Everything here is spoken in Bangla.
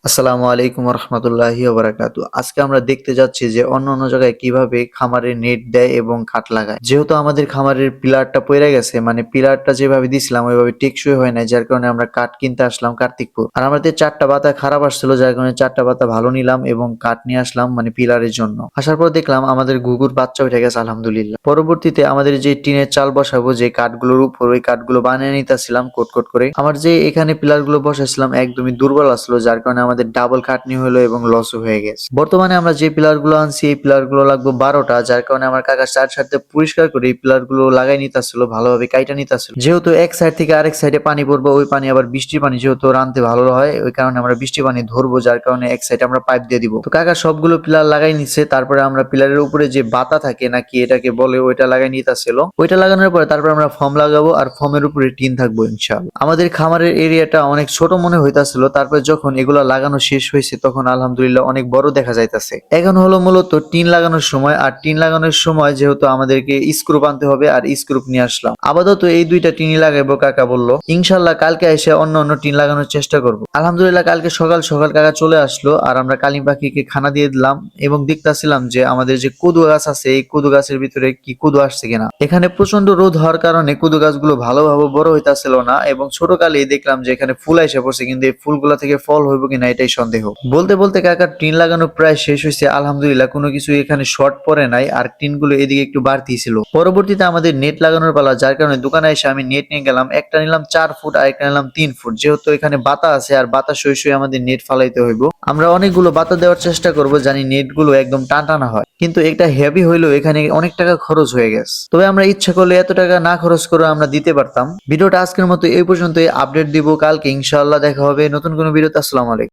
আসসালামু আলাইকুম রহমতুল্লাহি ওবারাকাতু। আজকে আমরা দেখতে যাচ্ছি যে অন্য জায়গায় কিভাবে খামারে নেট দেয় এবং কাঠ লাগায়। যেহেতু আমাদের খামারের পিলারটা পইড়া গেছে, মানে পিলারটা যেভাবে দিছিলাম ওইভাবে টেকসই হয় নাই, যার কারণে আমরা কাঠ কিনতে আসলাম কার্তিকপুর। আর আমাদের 4টা বাতা খারাপ আসছিল, যার কারণে 4টা বাতা ভালো নিলাম এবং কাঠ নিয়ে আসলাম মানে পিলারের জন্য। আসার পর দেখলাম আমাদের ঘুঘুর বাচ্চা উঠে গেছে আলহামদুলিল্লাহ। পরবর্তীতে আমাদের যে টিনের চাল বসাবো, যে কাঠগুলোর উপর, ওই কাঠগুলো বানিয়ে নিতেছিলাম কোট কোট করে। আমার যে এখানে পিলার গুলো বসাইছিলাম একদমই দুর্বল আসলো, যার কারণে আমাদের ডাবল খাটনি হলো এবং লসও হয়ে গেছে। বর্তমানে আমরা যে পিলার গুলো আনছি এই পিলার গুলো লাগবে 12টা, যার কারণে আমার কাকা চার সাথে পরিষ্কার করে এই পিলার গুলো লাগাই নিতেছিল, ভালোভাবে কাইটা নিতেছিল। যেহেতু এক সাইড থেকে আরেক সাইডে পানি পড়বো, ওই পানি আবার বৃষ্টির পানি, যেহেতু রানতে ভালো হয় ওই কারণে আমরা বৃষ্টি পানি ধরবো, যার কারণে এক সাইডে আমরা পাইপ দিয়ে দিব। তো কাকা সবগুলো পিলার লাগাই নিচ্ছে, তারপরে আমরা পিলারের উপরে যে বাতা থাকে নাকি এটাকে বলে ওইটা লাগাই নিতেছিল। ওইটা লাগানোর পরে তারপর আমরা ফর্ম লাগাবো আর ফর্মের উপরে টিন থাকবো ইনশাআল্লাহ। আমাদের খামারের এরিয়াটা অনেক ছোট মনে হইতাছিল, তারপর যখন এগুলা লাগানো শেষ হয়েছে তখন আলহামদুলিল্লাহ অনেক বড় দেখা যাইতাছে। এখন হলো মূলত টিন লাগানোর সময়, আর টিন লাগানোর সময় যেহেতু আমাদেরকে স্ক্রু আনতে হবে আর স্ক্রু নিয়ে আসলাম। আপাতত এই দুইটা টিনই লাগাইবো, কাকা বললো ইনশাল্লাহ কালকে এসে অন্য টিন লাগানোর চেষ্টা করব। আলহামদুলিল্লাহ কালকে সকাল সকাল কাকা চলে আসলো আর আমরা কালিম পাখিকে খানা দিয়ে দিলাম এবং দেখতাছিলাম যে আমাদের যে কদু গাছ আছে এই কদু গাছের ভিতরে কি কদু আসছে কিনা। এখানে প্রচন্ড রোদ হওয়ার কারণে কদু গাছগুলো ভালোভাবে বড় হইতাছিল না এবং ছোট কালেই দেখলাম যে এখানে ফুল এসে পড়ছে, কিন্তু এই ফুলগুলা থেকে ফল হইব কিনা এটাই সন্দেহ। বলতে বলতে কাকার টিন লাগানো প্রায় শেষ হয়েছে আলহামদুলিল্লাহ, কোনো কিছু এখানে শর্ট পড়ে নাই আর টিনগুলো এদিকে একটু বাড়তি ছিল। পরবর্তীতে আমাদের নেট লাগানোর পালা, যার কারণে দোকানে এসে আমি নেট নিয়ে গেলাম। একটা নিলাম 4 ফুট আর একটা নিলাম 3 ফুট, যেহেতু এখানে বাতা আছে আর বাতা সই সই আমাদের নেট ফালাইতে হইব। আমরা অনেকগুলো বাতা দেওয়ার চেষ্টা করব, জানি নেট গুলো একদম টানা হয়, কিন্তু একটা হেভি হইলেও এখানে অনেক টাকা খরচ হয়ে গেছে। তবে আমরা ইচ্ছা করলে এত টাকা না খরচ করে আমরা দিতে পারতাম। ভিডিওটা আজকের মতো এই পর্যন্তই, আপডেট দিব কালকে ইনশাআল্লাহ। দেখা হবে নতুন কোনো ভিডিওতে। আসসালামু আলাইকুম।